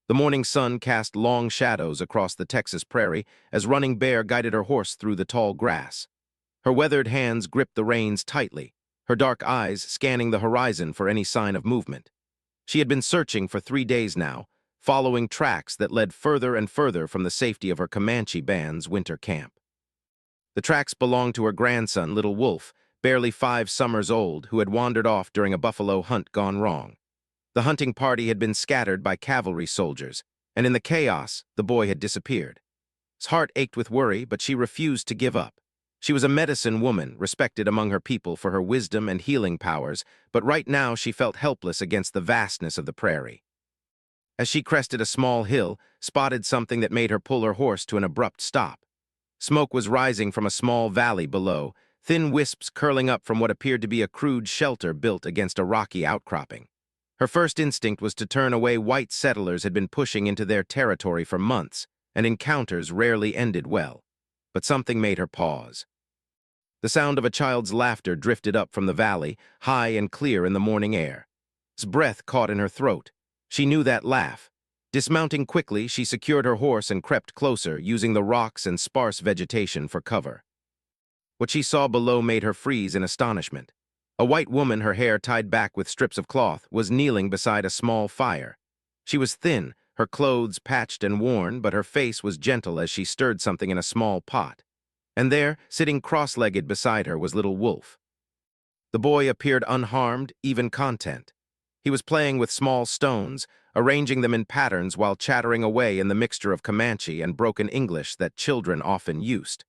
The morning sun cast long shadows across the Texas prairie as Running Bear guided her horse through the tall grass. Her weathered hands gripped the reins tightly, her dark eyes scanning the horizon for any sign of movement. She had been searching for 3 days now, following tracks that led further and further from the safety of her Comanche band's winter camp. The tracks belonged to her grandson, Little Wolf, barely 5 summers old, who had wandered off during a buffalo hunt gone wrong. The hunting party had been scattered by cavalry soldiers, and in the chaos, the boy had disappeared. His heart ached with worry, but she refused to give up. She was a medicine woman, respected among her people for her wisdom and healing powers, but right now she felt helpless against the vastness of the prairie. As she crested a small hill, spotted something that made her pull her horse to an abrupt stop. Smoke was rising from a small valley below, thin wisps curling up from what appeared to be a crude shelter built against a rocky outcropping. Her first instinct was to turn away. White settlers had been pushing into their territory for months, and encounters rarely ended well. But something made her pause. The sound of a child's laughter drifted up from the valley, high and clear in the morning air. His breath caught in her throat. She knew that laugh. Dismounting quickly, she secured her horse and crept closer, using the rocks and sparse vegetation for cover. What she saw below made her freeze in astonishment. A white woman, her hair tied back with strips of cloth, was kneeling beside a small fire. She was thin, her clothes patched and worn, but her face was gentle as she stirred something in a small pot. And there, sitting cross-legged beside her, was Little Wolf. The boy appeared unharmed, even content. He was playing with small stones, arranging them in patterns while chattering away in the mixture of Comanche and broken English that children often used.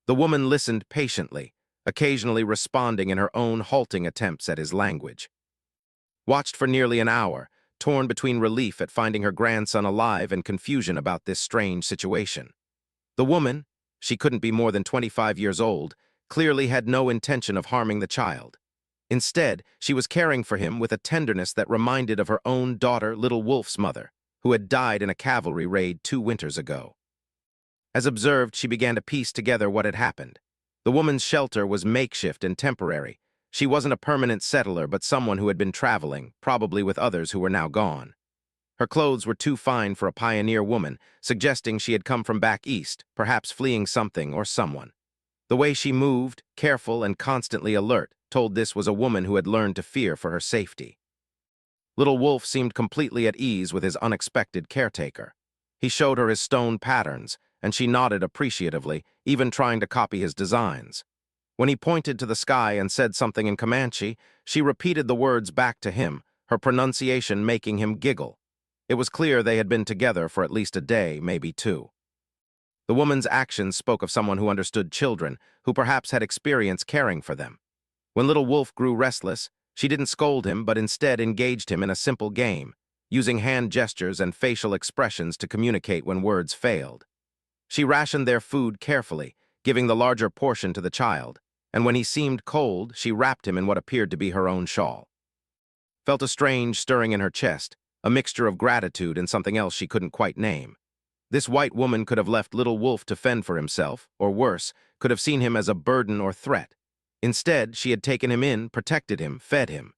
The woman listened patiently, occasionally responding in her own halting attempts at his language. Watched for nearly an hour, torn between relief at finding her grandson alive and confusion about this strange situation. The woman, she couldn't be more than 25 years old, clearly had no intention of harming the child. Instead, she was caring for him with a tenderness that reminded of her own daughter, Little Wolf's mother, who had died in a cavalry raid 2 winters ago. As observed, she began to piece together what had happened. The woman's shelter was makeshift and temporary. She wasn't a permanent settler, but someone who had been traveling, probably with others who were now gone. Her clothes were too fine for a pioneer woman, suggesting she had come from back east, perhaps fleeing something or someone. The way she moved, careful and constantly alert, told this was a woman who had learned to fear for her safety. Little Wolf seemed completely at ease with his unexpected caretaker. He showed her his stone patterns, and she nodded appreciatively, even trying to copy his designs. When he pointed to the sky and said something in Comanche, she repeated the words back to him, her pronunciation making him giggle. It was clear they had been together for at least a day, maybe 2. The woman's actions spoke of someone who understood children, who perhaps had experience caring for them. When Little Wolf grew restless, she didn't scold him, but instead engaged him in a simple game, using hand gestures and facial expressions to communicate when words failed. She rationed their food carefully, giving the larger portion to the child, and when he seemed cold, she wrapped him in what appeared to be her own shawl. Felt a strange stirring in her chest, a mixture of gratitude and something else she couldn't quite name. This white woman could have left Little Wolf to fend for himself, or worse, could have seen him as a burden or threat. Instead, she had taken him in, protected him, fed him.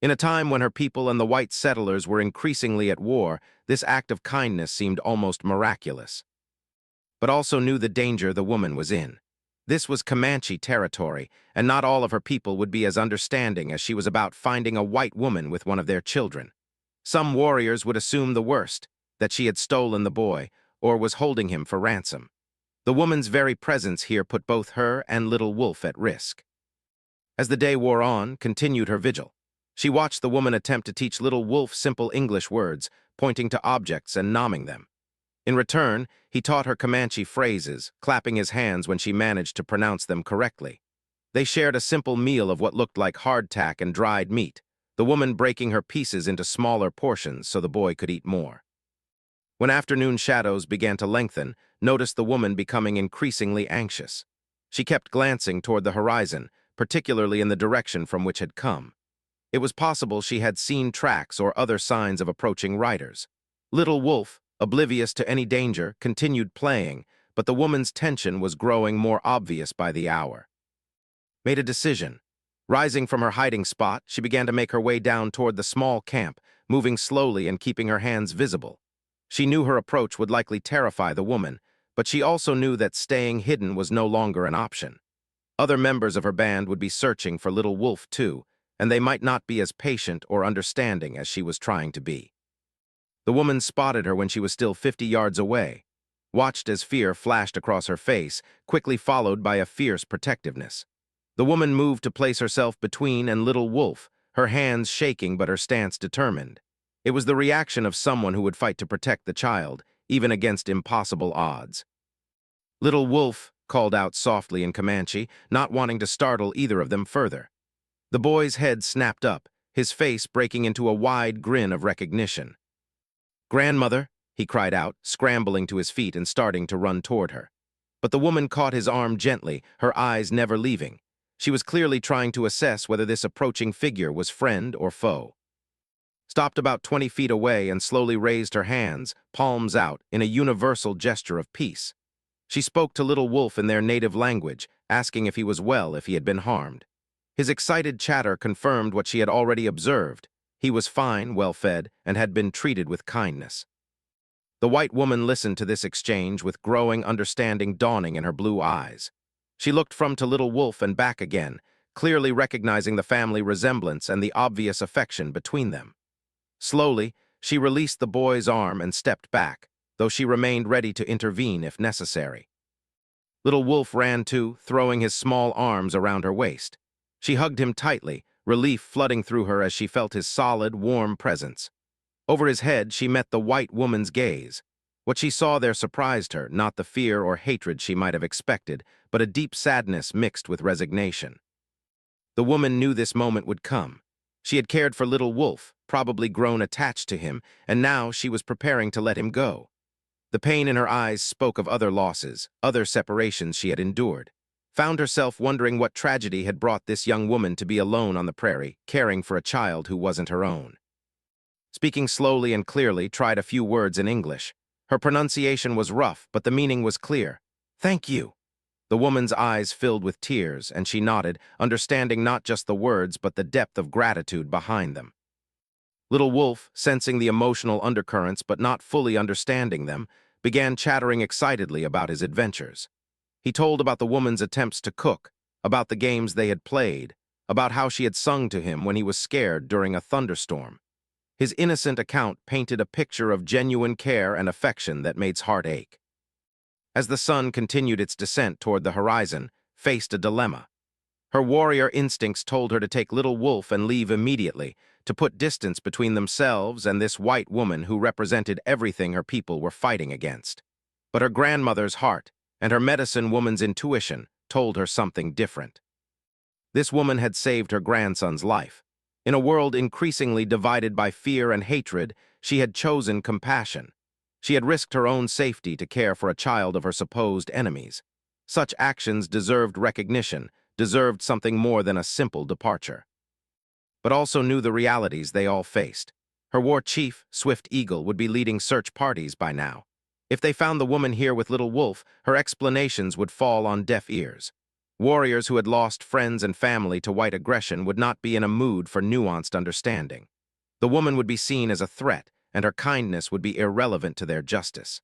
In a time when her people and the white settlers were increasingly at war, this act of kindness seemed almost miraculous. But also knew the danger the woman was in. This was Comanche territory, and not all of her people would be as understanding as she was about finding a white woman with one of their children. Some warriors would assume the worst, that she had stolen the boy, or was holding him for ransom. The woman's very presence here put both her and Little Wolf at risk. As the day wore on, continued her vigil. She watched the woman attempt to teach Little Wolf simple English words, pointing to objects and nomming them. In return, he taught her Comanche phrases, clapping his hands when she managed to pronounce them correctly. They shared a simple meal of what looked like hardtack and dried meat, the woman breaking her pieces into smaller portions so the boy could eat more. When afternoon shadows began to lengthen, noticed the woman becoming increasingly anxious. She kept glancing toward the horizon, particularly in the direction from which had come. It was possible she had seen tracks or other signs of approaching riders. Little Wolf, oblivious to any danger, continued playing, but the woman's tension was growing more obvious by the hour. Made a decision. Rising from her hiding spot, she began to make her way down toward the small camp, moving slowly and keeping her hands visible. She knew her approach would likely terrify the woman, but she also knew that staying hidden was no longer an option. Other members of her band would be searching for Little Wolf too, and they might not be as patient or understanding as she was trying to be. The woman spotted her when she was still 50 yards away, watched as fear flashed across her face, quickly followed by a fierce protectiveness. The woman moved to place herself between and Little Wolf, her hands shaking but her stance determined. It was the reaction of someone who would fight to protect the child, even against impossible odds. Little Wolf called out softly in Comanche, not wanting to startle either of them further. The boy's head snapped up, his face breaking into a wide grin of recognition. "Grandmother," he cried out, scrambling to his feet and starting to run toward her. But the woman caught his arm gently, her eyes never leaving. She was clearly trying to assess whether this approaching figure was friend or foe. Stopped about 20 feet away and slowly raised her hands, palms out, in a universal gesture of peace. She spoke to Little Wolf in their native language, asking if he was well if he had been harmed. His excited chatter confirmed what she had already observed. He was fine, well-fed, and had been treated with kindness. The white woman listened to this exchange with growing understanding dawning in her blue eyes. She looked from to Little Wolf and back again, clearly recognizing the family resemblance and the obvious affection between them. Slowly, she released the boy's arm and stepped back, though she remained ready to intervene if necessary. Little Wolf ran too, throwing his small arms around her waist. She hugged him tightly, relief flooding through her as she felt his solid, warm presence. Over his head, she met the white woman's gaze. What she saw there surprised her, not the fear or hatred she might have expected, but a deep sadness mixed with resignation. The woman knew this moment would come. She had cared for Little Wolf, probably grown attached to him, and now she was preparing to let him go. The pain in her eyes spoke of other losses, other separations she had endured. Found herself wondering what tragedy had brought this young woman to be alone on the prairie, caring for a child who wasn't her own. Speaking slowly and clearly, tried a few words in English. Her pronunciation was rough, but the meaning was clear. "Thank you." The woman's eyes filled with tears, and she nodded, understanding not just the words but the depth of gratitude behind them. Little Wolf, sensing the emotional undercurrents but not fully understanding them, began chattering excitedly about his adventures. He told about the woman's attempts to cook, about the games they had played, about how she had sung to him when he was scared during a thunderstorm. His innocent account painted a picture of genuine care and affection that made his heart ache. As the sun continued its descent toward the horizon, faced a dilemma. Her warrior instincts told her to take Little Wolf and leave immediately, to put distance between themselves and this white woman who represented everything her people were fighting against. But her grandmother's heart and her medicine woman's intuition told her something different. This woman had saved her grandson's life. In a world increasingly divided by fear and hatred, she had chosen compassion. She had risked her own safety to care for a child of her supposed enemies. Such actions deserved recognition, deserved something more than a simple departure. But also knew the realities they all faced. Her war chief, Swift Eagle, would be leading search parties by now. If they found the woman here with Little Wolf, her explanations would fall on deaf ears. Warriors who had lost friends and family to white aggression would not be in a mood for nuanced understanding. The woman would be seen as a threat, and her kindness would be irrelevant to their justice.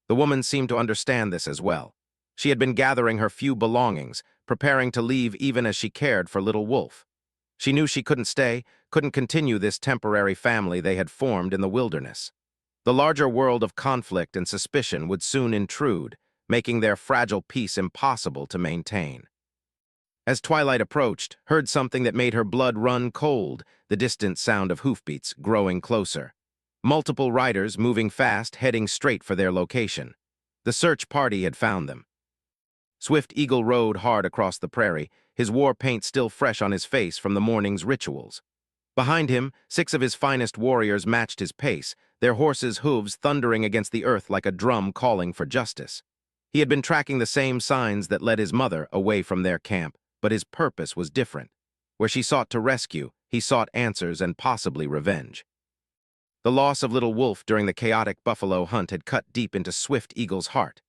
The woman seemed to understand this as well. She had been gathering her few belongings, preparing to leave even as she cared for Little Wolf. She knew she couldn't stay, couldn't continue this temporary family they had formed in the wilderness. The larger world of conflict and suspicion would soon intrude, making their fragile peace impossible to maintain. As twilight approached, heard something that made her blood run cold, the distant sound of hoofbeats growing closer. Multiple riders moving fast, heading straight for their location. The search party had found them. Swift Eagle rode hard across the prairie, his war paint still fresh on his face from the morning's rituals. Behind him, 6 of his finest warriors matched his pace, their horses' hooves thundering against the earth like a drum calling for justice. He had been tracking the same signs that led his mother away from their camp, but his purpose was different. Where she sought to rescue, he sought answers and possibly revenge. The loss of Little Wolf during the chaotic buffalo hunt had cut deep into Swift Eagle's heart.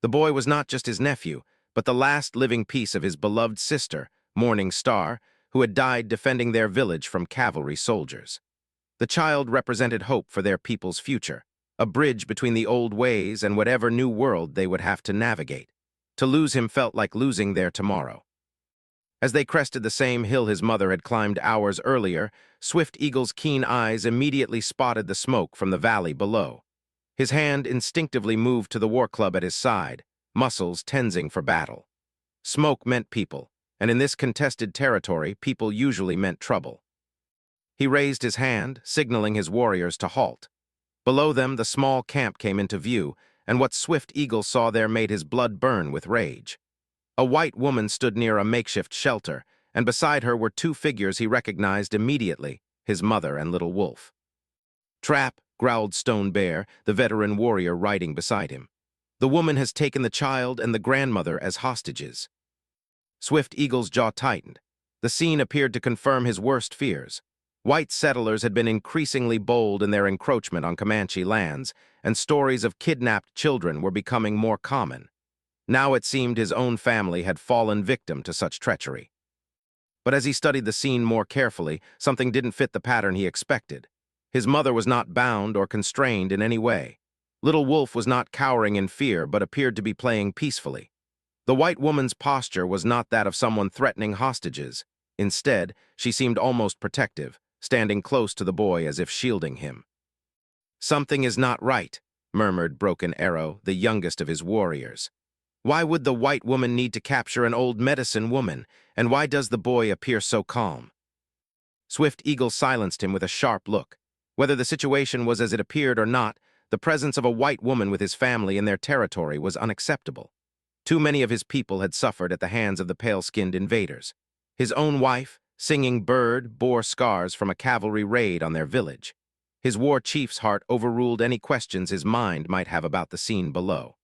The boy was not just his nephew, but the last living piece of his beloved sister, Morning Star, who had died defending their village from cavalry soldiers. The child represented hope for their people's future, a bridge between the old ways and whatever new world they would have to navigate. To lose him felt like losing their tomorrow. As they crested the same hill his mother had climbed hours earlier, Swift Eagle's keen eyes immediately spotted the smoke from the valley below. His hand instinctively moved to the war club at his side, muscles tensing for battle. Smoke meant people, and in this contested territory, people usually meant trouble. He raised his hand, signaling his warriors to halt. Below them, the small camp came into view, and what Swift Eagle saw there made his blood burn with rage. A white woman stood near a makeshift shelter, and beside her were two figures he recognized immediately, his mother and Little Wolf. "Trap," growled Stone Bear, the veteran warrior riding beside him. "The woman has taken the child and the grandmother as hostages." Swift Eagle's jaw tightened. The scene appeared to confirm his worst fears. White settlers had been increasingly bold in their encroachment on Comanche lands, and stories of kidnapped children were becoming more common. Now it seemed his own family had fallen victim to such treachery. But as he studied the scene more carefully, something didn't fit the pattern he expected. His mother was not bound or constrained in any way. Little Wolf was not cowering in fear, but appeared to be playing peacefully. The white woman's posture was not that of someone threatening hostages. Instead, she seemed almost protective, standing close to the boy as if shielding him. "Something is not right," murmured Broken Arrow, the youngest of his warriors. "Why would the white woman need to capture an old medicine woman, and why does the boy appear so calm?" Swift Eagle silenced him with a sharp look. Whether the situation was as it appeared or not, the presence of a white woman with his family in their territory was unacceptable. Too many of his people had suffered at the hands of the pale-skinned invaders. His own wife, Singing Bird, bore scars from a cavalry raid on their village. His war chief's heart overruled any questions his mind might have about the scene below.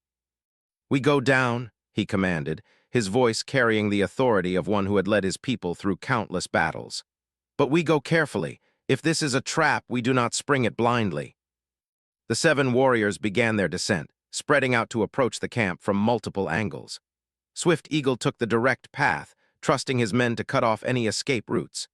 "We go down," he commanded, his voice carrying the authority of one who had led his people through countless battles. "But we go carefully. If this is a trap, we do not spring it blindly." The 7 warriors began their descent, spreading out to approach the camp from multiple angles. Swift Eagle took the direct path, trusting his men to cut off any escape routes.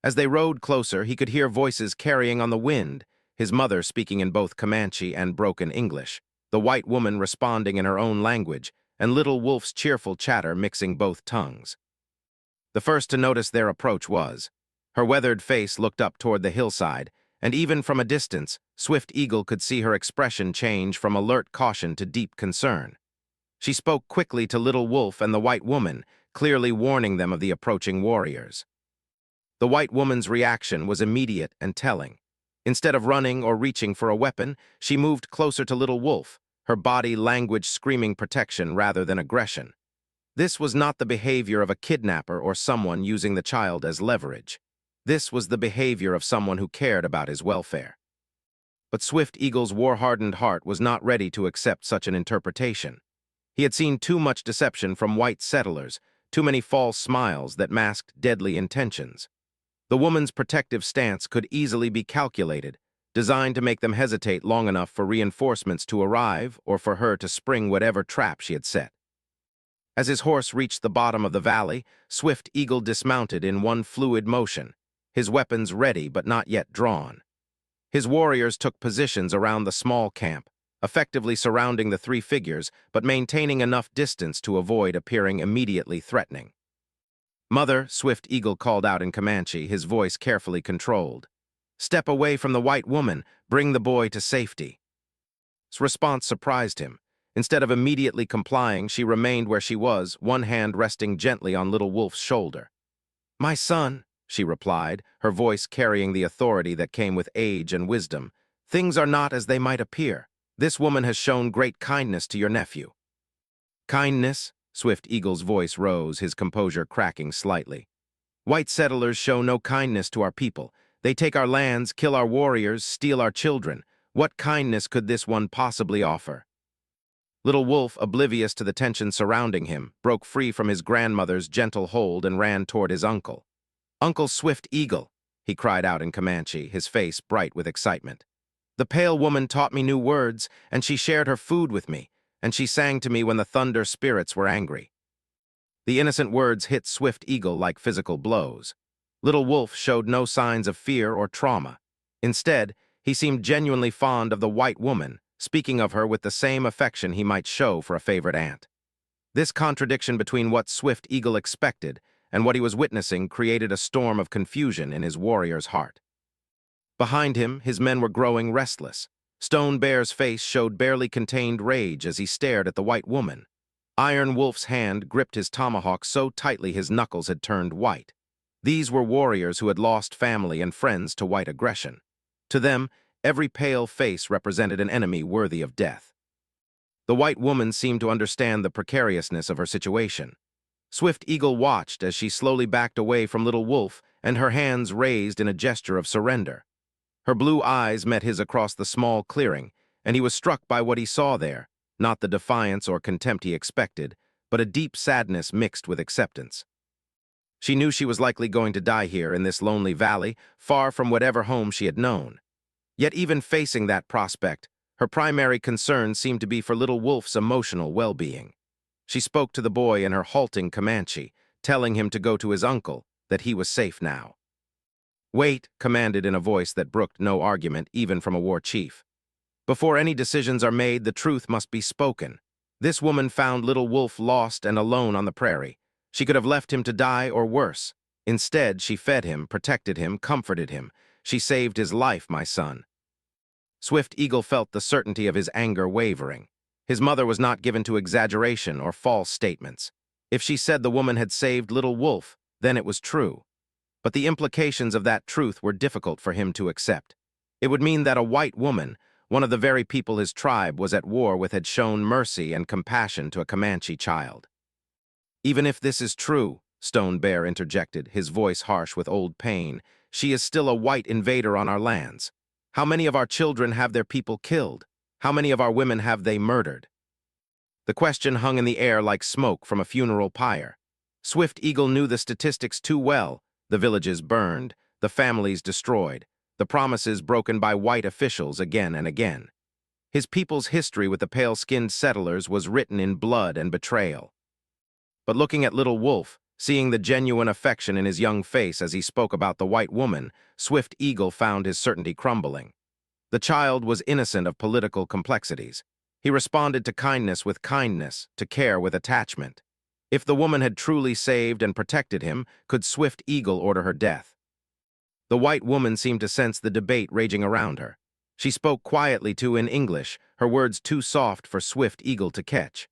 As they rode closer, he could hear voices carrying on the wind, his mother speaking in both Comanche and broken English, the white woman responding in her own language, and Little Wolf's cheerful chatter mixing both tongues. The first to notice their approach was. Her weathered face looked up toward the hillside, and even from a distance, Swift Eagle could see her expression change from alert caution to deep concern. She spoke quickly to Little Wolf and the white woman, clearly warning them of the approaching warriors. The white woman's reaction was immediate and telling. Instead of running or reaching for a weapon, she moved closer to Little Wolf, her body language screaming protection rather than aggression. This was not the behavior of a kidnapper or someone using the child as leverage. This was the behavior of someone who cared about his welfare. But Swift Eagle's war-hardened heart was not ready to accept such an interpretation. He had seen too much deception from white settlers, too many false smiles that masked deadly intentions. The woman's protective stance could easily be calculated, designed to make them hesitate long enough for reinforcements to arrive or for her to spring whatever trap she had set. As his horse reached the bottom of the valley, Swift Eagle dismounted in one fluid motion, his weapons ready but not yet drawn. His warriors took positions around the small camp, effectively surrounding the 3 figures but maintaining enough distance to avoid appearing immediately threatening. "Mother," Swift Eagle called out in Comanche, his voice carefully controlled. "Step away from the white woman. Bring the boy to safety." His response surprised him. Instead of immediately complying, she remained where she was, one hand resting gently on Little Wolf's shoulder. "My son," she replied, her voice carrying the authority that came with age and wisdom, "things are not as they might appear. This woman has shown great kindness to your nephew." "Kindness?" Swift Eagle's voice rose, his composure cracking slightly. "White settlers show no kindness to our people. They take our lands, kill our warriors, steal our children. What kindness could this one possibly offer?" Little Wolf, oblivious to the tension surrounding him, broke free from his grandmother's gentle hold and ran toward his uncle. "Uncle Swift Eagle," he cried out in Comanche, his face bright with excitement. "The pale woman taught me new words, and she shared her food with me, and she sang to me when the thunder spirits were angry." The innocent words hit Swift Eagle like physical blows. Little Wolf showed no signs of fear or trauma. Instead, he seemed genuinely fond of the white woman, speaking of her with the same affection he might show for a favorite aunt. This contradiction between what Swift Eagle expected and what he was witnessing created a storm of confusion in his warrior's heart. Behind him, his men were growing restless. Stone Bear's face showed barely contained rage as he stared at the white woman. Iron Wolf's hand gripped his tomahawk so tightly his knuckles had turned white. These were warriors who had lost family and friends to white aggression. To them, every pale face represented an enemy worthy of death. The white woman seemed to understand the precariousness of her situation. Swift Eagle watched as she slowly backed away from Little Wolf and her hands raised in a gesture of surrender. Her blue eyes met his across the small clearing, and he was struck by what he saw there, not the defiance or contempt he expected, but a deep sadness mixed with acceptance. She knew she was likely going to die here in this lonely valley, far from whatever home she had known. Yet even facing that prospect, her primary concern seemed to be for Little Wolf's emotional well-being. She spoke to the boy in her halting Comanche, telling him to go to his uncle, that he was safe now. "Wait," commanded in a voice that brooked no argument, even from a war chief. "Before any decisions are made, the truth must be spoken. This woman found Little Wolf lost and alone on the prairie. She could have left him to die or worse. Instead, she fed him, protected him, comforted him. She saved his life, my son." Swift Eagle felt the certainty of his anger wavering. His mother was not given to exaggeration or false statements. If she said the woman had saved Little Wolf, then it was true. But the implications of that truth were difficult for him to accept. It would mean that a white woman, one of the very people his tribe was at war with, had shown mercy and compassion to a Comanche child. "Even if this is true," Stone Bear interjected, his voice harsh with old pain, "she is still a white invader on our lands. How many of our children have their people killed? How many of our women have they murdered?" The question hung in the air like smoke from a funeral pyre. Swift Eagle knew the statistics too well. The villages burned, the families destroyed, the promises broken by white officials again and again. His people's history with the pale-skinned settlers was written in blood and betrayal. But looking at Little Wolf, seeing the genuine affection in his young face as he spoke about the white woman, Swift Eagle found his certainty crumbling. The child was innocent of political complexities. He responded to kindness with kindness, to care with attachment. If the woman had truly saved and protected him, could Swift Eagle order her death? The white woman seemed to sense the debate raging around her. She spoke quietly too in English, her words too soft for Swift Eagle to catch.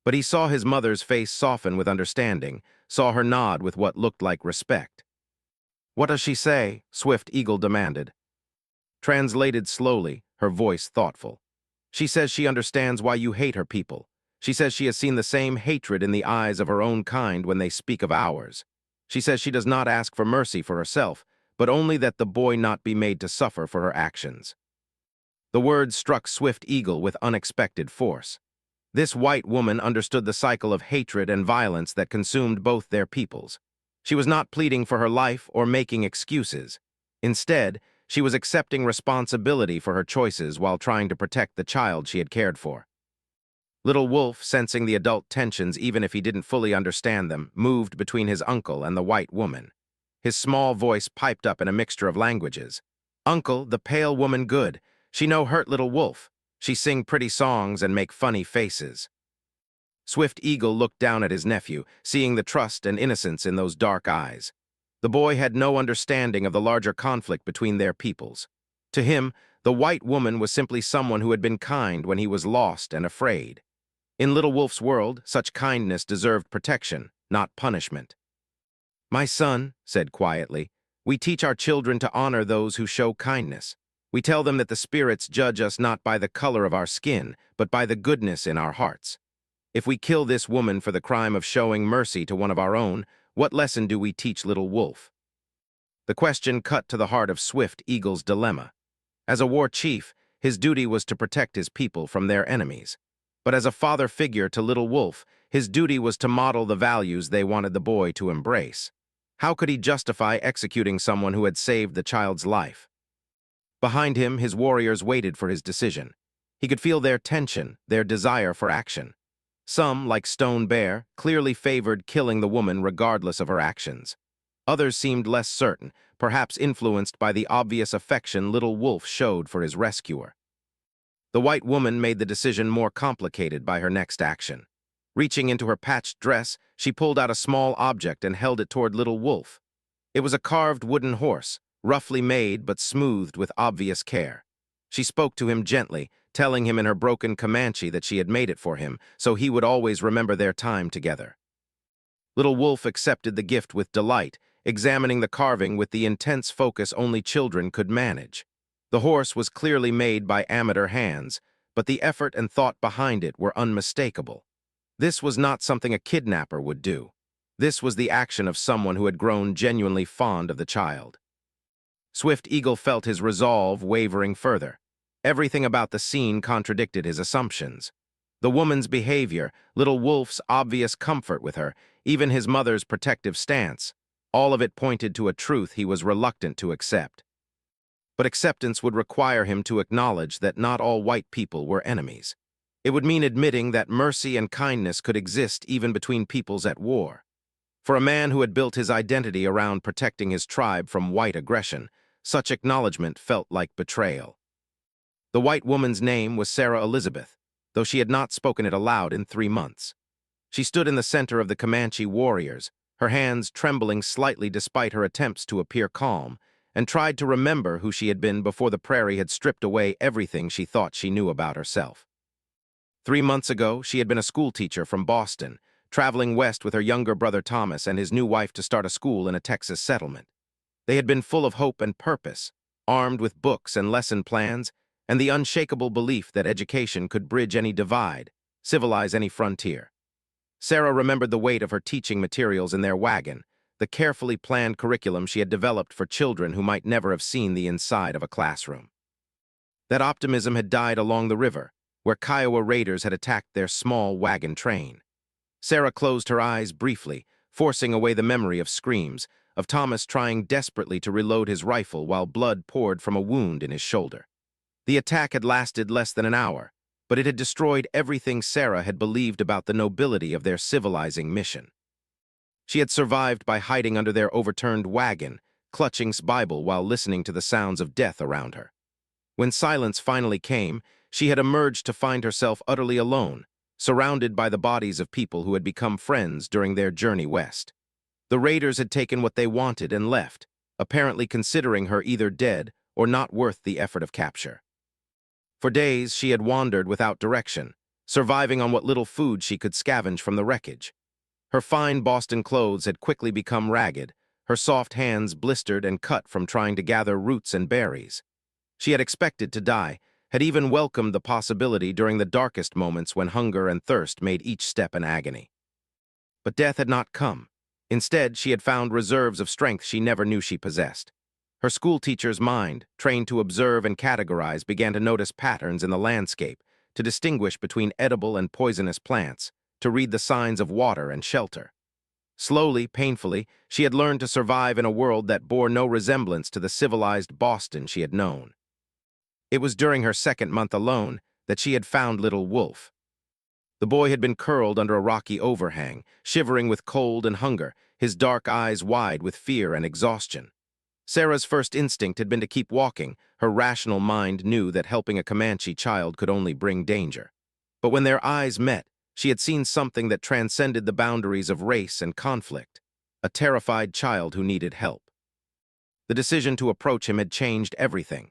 But he saw his mother's face soften with understanding, saw her nod with what looked like respect. "What does she say?" Swift Eagle demanded. Translated slowly, her voice thoughtful. "She says she understands why you hate her people. She says she has seen the same hatred in the eyes of her own kind when they speak of ours. She says she does not ask for mercy for herself, but only that the boy not be made to suffer for her actions." The words struck Swift Eagle with unexpected force. This white woman understood the cycle of hatred and violence that consumed both their peoples. She was not pleading for her life or making excuses. Instead, she was accepting responsibility for her choices while trying to protect the child she had cared for. Little Wolf, sensing the adult tensions even if he didn't fully understand them, moved between his uncle and the white woman. His small voice piped up in a mixture of languages. "Uncle, the pale woman good. She no hurt Little Wolf. She sing pretty songs and make funny faces." Swift Eagle looked down at his nephew, seeing the trust and innocence in those dark eyes. The boy had no understanding of the larger conflict between their peoples. To him, the white woman was simply someone who had been kind when he was lost and afraid. In Little Wolf's world, such kindness deserved protection, not punishment. "My son," said quietly, "we teach our children to honor those who show kindness. We tell them that the spirits judge us not by the color of our skin, but by the goodness in our hearts. If we kill this woman for the crime of showing mercy to one of our own, what lesson do we teach Little Wolf?" The question cut to the heart of Swift Eagle's dilemma. As a war chief, his duty was to protect his people from their enemies. But as a father figure to Little Wolf, his duty was to model the values they wanted the boy to embrace. How could he justify executing someone who had saved the child's life? Behind him, his warriors waited for his decision. He could feel their tension, their desire for action. Some, like Stone Bear, clearly favored killing the woman regardless of her actions. Others seemed less certain, perhaps influenced by the obvious affection Little Wolf showed for his rescuer. The white woman made the decision more complicated by her next action. Reaching into her patched dress, she pulled out a small object and held it toward little Wolf. It was a carved wooden horse, roughly made but smoothed with obvious care. She spoke to him gently, telling him in her broken Comanche that she had made it for him, so he would always remember their time together. Little Wolf accepted the gift with delight, examining the carving with the intense focus only children could manage. The horse was clearly made by amateur hands, but the effort and thought behind it were unmistakable. This was not something a kidnapper would do. This was the action of someone who had grown genuinely fond of the child. Swift Eagle felt his resolve wavering further. Everything about the scene contradicted his assumptions. The woman's behavior, little Wolf's obvious comfort with her, even his mother's protective stance, all of it pointed to a truth he was reluctant to accept. But acceptance would require him to acknowledge that not all white people were enemies. It would mean admitting that mercy and kindness could exist even between peoples at war. For a man who had built his identity around protecting his tribe from white aggression, such acknowledgement felt like betrayal. The white woman's name was Sarah Elizabeth, though she had not spoken it aloud in 3 months. She stood in the center of the Comanche warriors, her hands trembling slightly despite her attempts to appear calm, and tried to remember who she had been before the prairie had stripped away everything she thought she knew about herself. 3 months ago, she had been a schoolteacher from Boston, traveling west with her younger brother Thomas and his new wife to start a school in a Texas settlement. They had been full of hope and purpose, armed with books and lesson plans, and the unshakable belief that education could bridge any divide, civilize any frontier. Sarah remembered the weight of her teaching materials in their wagon, the carefully planned curriculum she had developed for children who might never have seen the inside of a classroom. That optimism had died along the river, where Kiowa raiders had attacked their small wagon train. Sarah closed her eyes briefly, forcing away the memory of screams, of Thomas trying desperately to reload his rifle while blood poured from a wound in his shoulder. The attack had lasted less than an hour, but it had destroyed everything Sarah had believed about the nobility of their civilizing mission. She had survived by hiding under their overturned wagon, clutching his Bible while listening to the sounds of death around her. When silence finally came, she had emerged to find herself utterly alone, surrounded by the bodies of people who had become friends during their journey west. The raiders had taken what they wanted and left, apparently considering her either dead or not worth the effort of capture. For days, she had wandered without direction, surviving on what little food she could scavenge from the wreckage. Her fine Boston clothes had quickly become ragged, her soft hands blistered and cut from trying to gather roots and berries. She had expected to die, had even welcomed the possibility during the darkest moments when hunger and thirst made each step an agony. But death had not come. Instead, she had found reserves of strength she never knew she possessed. Her schoolteacher's mind, trained to observe and categorize, began to notice patterns in the landscape, to distinguish between edible and poisonous plants, to read the signs of water and shelter. Slowly, painfully, she had learned to survive in a world that bore no resemblance to the civilized Boston she had known. It was during her 2nd month alone that she had found little Wolf. The boy had been curled under a rocky overhang, shivering with cold and hunger, his dark eyes wide with fear and exhaustion. Sarah's first instinct had been to keep walking. Her rational mind knew that helping a Comanche child could only bring danger. But when their eyes met, she had seen something that transcended the boundaries of race and conflict, a terrified child who needed help. The decision to approach him had changed everything.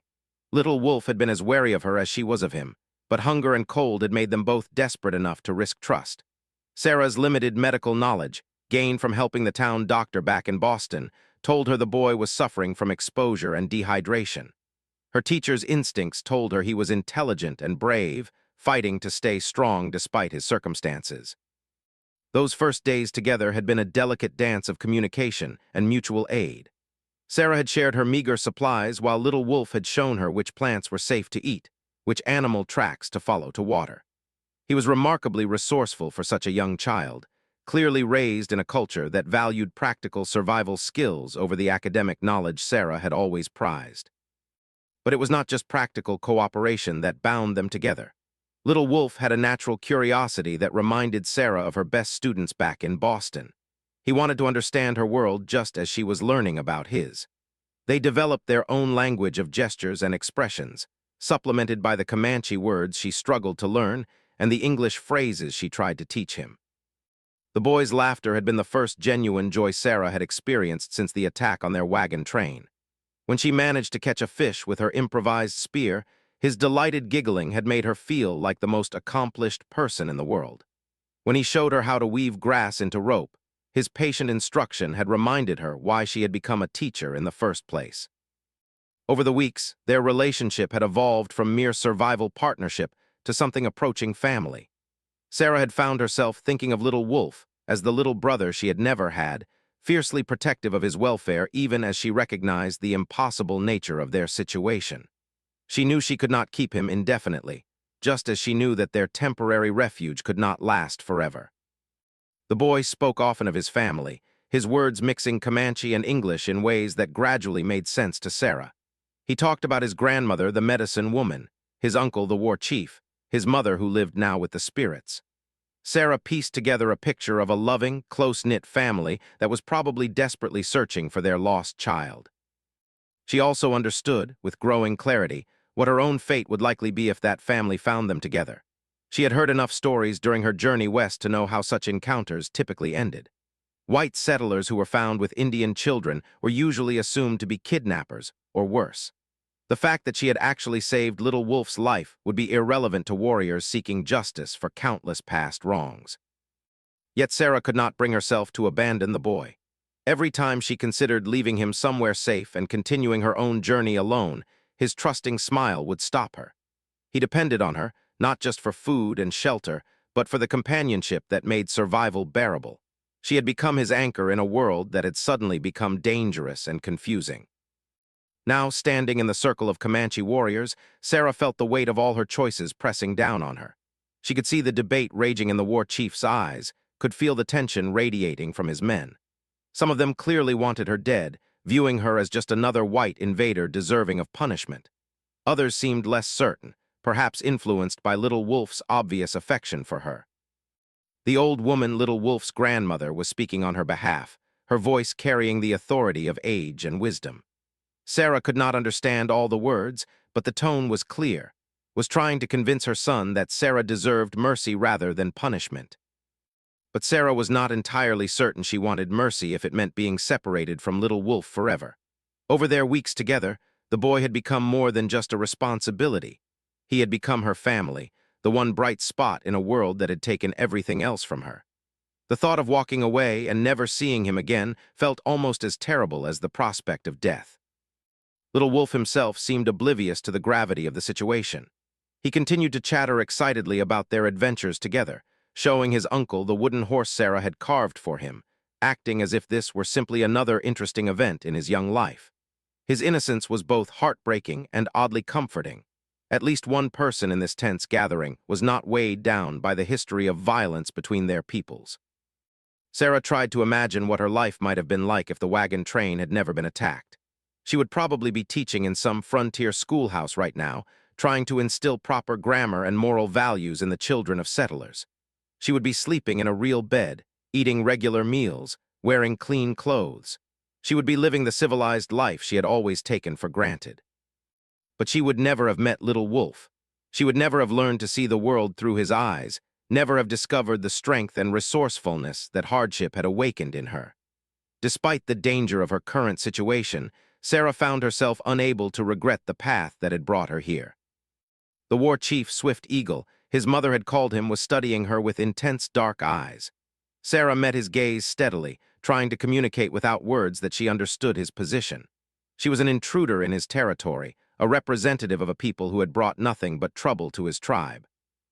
Little Wolf had been as wary of her as she was of him, but hunger and cold had made them both desperate enough to risk trust. Sarah's limited medical knowledge, gained from helping the town doctor back in Boston, told her the boy was suffering from exposure and dehydration. Her teacher's instincts told her he was intelligent and brave, fighting to stay strong despite his circumstances. Those first days together had been a delicate dance of communication and mutual aid. Sarah had shared her meager supplies while little Wolf had shown her which plants were safe to eat, which animal tracks to follow to water. He was remarkably resourceful for such a young child, clearly raised in a culture that valued practical survival skills over the academic knowledge Sarah had always prized. But it was not just practical cooperation that bound them together. Little Wolf had a natural curiosity that reminded Sarah of her best students back in Boston. He wanted to understand her world just as she was learning about his. They developed their own language of gestures and expressions, supplemented by the Comanche words she struggled to learn and the English phrases she tried to teach him. The boy's laughter had been the first genuine joy Sarah had experienced since the attack on their wagon train. When she managed to catch a fish with her improvised spear, his delighted giggling had made her feel like the most accomplished person in the world. When he showed her how to weave grass into rope, his patient instruction had reminded her why she had become a teacher in the first place. Over the weeks, their relationship had evolved from mere survival partnership to something approaching family. Sarah had found herself thinking of little Wolf as the little brother she had never had, fiercely protective of his welfare even as she recognized the impossible nature of their situation. She knew she could not keep him indefinitely, just as she knew that their temporary refuge could not last forever. The boy spoke often of his family, his words mixing Comanche and English in ways that gradually made sense to Sarah. He talked about his grandmother, the medicine woman, his uncle, the war chief, his mother who lived now with the spirits. Sarah pieced together a picture of a loving, close-knit family that was probably desperately searching for their lost child. She also understood, with growing clarity, what her own fate would likely be if that family found them together. She had heard enough stories during her journey west to know how such encounters typically ended. White settlers who were found with Indian children were usually assumed to be kidnappers, or worse. The fact that she had actually saved little Wolf's life would be irrelevant to warriors seeking justice for countless past wrongs. Yet Sarah could not bring herself to abandon the boy. Every time she considered leaving him somewhere safe and continuing her own journey alone, his trusting smile would stop her. He depended on her, not just for food and shelter, but for the companionship that made survival bearable. She had become his anchor in a world that had suddenly become dangerous and confusing. Now, standing in the circle of Comanche warriors, Sarah felt the weight of all her choices pressing down on her. She could see the debate raging in the war chief's eyes, could feel the tension radiating from his men. Some of them clearly wanted her dead, viewing her as just another white invader deserving of punishment. Others seemed less certain, perhaps influenced by Little Wolf's obvious affection for her. The old woman, Little Wolf's grandmother, was speaking on her behalf, her voice carrying the authority of age and wisdom. Sarah could not understand all the words, but the tone was clear, was trying to convince her son that Sarah deserved mercy rather than punishment. But Sarah was not entirely certain she wanted mercy if it meant being separated from Little Wolf forever. Over their weeks together, the boy had become more than just a responsibility. He had become her family, the one bright spot in a world that had taken everything else from her. The thought of walking away and never seeing him again felt almost as terrible as the prospect of death. Little Wolf himself seemed oblivious to the gravity of the situation. He continued to chatter excitedly about their adventures together, showing his uncle the wooden horse Sarah had carved for him, acting as if this were simply another interesting event in his young life. His innocence was both heartbreaking and oddly comforting. At least one person in this tense gathering was not weighed down by the history of violence between their peoples. Sarah tried to imagine what her life might have been like if the wagon train had never been attacked. She would probably be teaching in some frontier schoolhouse right now, trying to instill proper grammar and moral values in the children of settlers. She would be sleeping in a real bed, eating regular meals, wearing clean clothes. She would be living the civilized life she had always taken for granted. But she would never have met Little Wolf. She would never have learned to see the world through his eyes, never have discovered the strength and resourcefulness that hardship had awakened in her. Despite the danger of her current situation, Sarah found herself unable to regret the path that had brought her here. The war chief, Swift Eagle, his mother had called him, was studying her with intense dark eyes. Sarah met his gaze steadily, trying to communicate without words that she understood his position. She was an intruder in his territory, a representative of a people who had brought nothing but trouble to his tribe.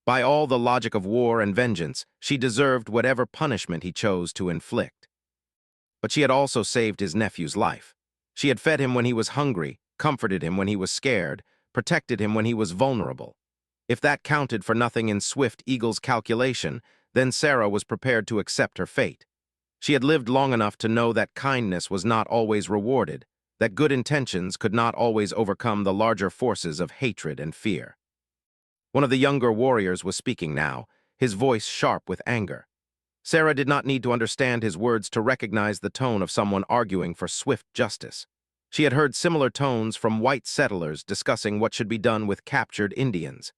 By all the logic of war and vengeance, she deserved whatever punishment he chose to inflict. But she had also saved his nephew's life. She had fed him when he was hungry, comforted him when he was scared, protected him when he was vulnerable. If that counted for nothing in Swift Eagle's calculation, then Sarah was prepared to accept her fate. She had lived long enough to know that kindness was not always rewarded, that good intentions could not always overcome the larger forces of hatred and fear. One of the younger warriors was speaking now, his voice sharp with anger. Sarah did not need to understand his words to recognize the tone of someone arguing for swift justice. She had heard similar tones from white settlers discussing what should be done with captured Indians.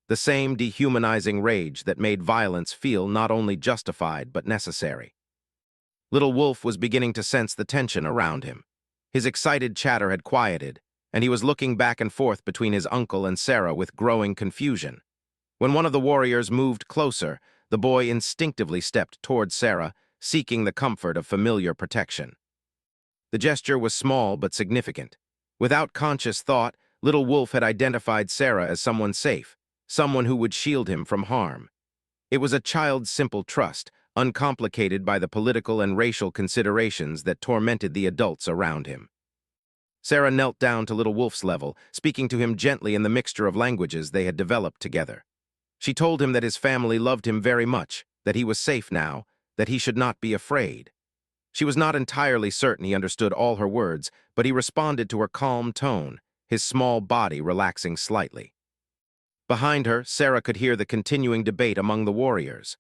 The same dehumanizing rage that made violence feel not only justified but necessary. Little Wolf was beginning to sense the tension around him. His excited chatter had quieted, and he was looking back and forth between his uncle and Sarah with growing confusion. When one of the warriors moved closer, the boy instinctively stepped toward Sarah, seeking the comfort of familiar protection. The gesture was small but significant. Without conscious thought, Little Wolf had identified Sarah as someone safe, someone who would shield him from harm. It was a child's simple trust, uncomplicated by the political and racial considerations that tormented the adults around him. Sarah knelt down to Little Wolf's level, speaking to him gently in the mixture of languages they had developed together. She told him that his family loved him very much, that he was safe now, that he should not be afraid. She was not entirely certain he understood all her words, but he responded to her calm tone, his small body relaxing slightly. Behind her, Sarah could hear the continuing debate among the warriors.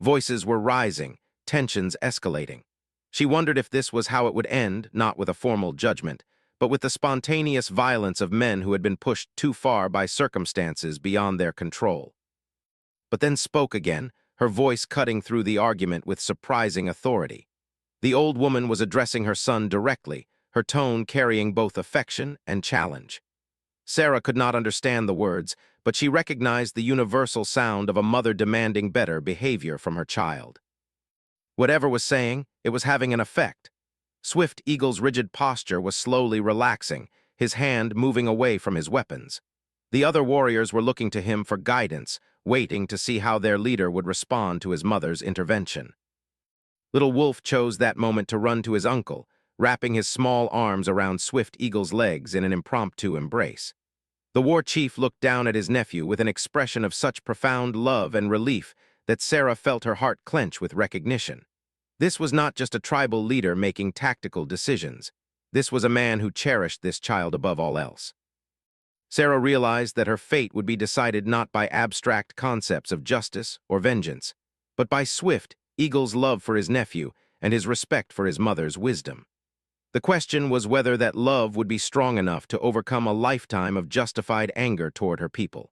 Voices were rising, tensions escalating. She wondered if this was how it would end, not with a formal judgment, but with the spontaneous violence of men who had been pushed too far by circumstances beyond their control. But then spoke again, her voice cutting through the argument with surprising authority. The old woman was addressing her son directly, her tone carrying both affection and challenge. Sarah could not understand the words, but she recognized the universal sound of a mother demanding better behavior from her child. Whatever was saying, it was having an effect. Swift Eagle's rigid posture was slowly relaxing, his hand moving away from his weapons. The other warriors were looking to him for guidance, waiting to see how their leader would respond to his mother's intervention. Little Wolf chose that moment to run to his uncle, wrapping his small arms around Swift Eagle's legs in an impromptu embrace. The war chief looked down at his nephew with an expression of such profound love and relief that Sarah felt her heart clench with recognition. This was not just a tribal leader making tactical decisions. This was a man who cherished this child above all else. Sarah realized that her fate would be decided not by abstract concepts of justice or vengeance, but by Swift Eagle's love for his nephew and his respect for his mother's wisdom. The question was whether that love would be strong enough to overcome a lifetime of justified anger toward her people.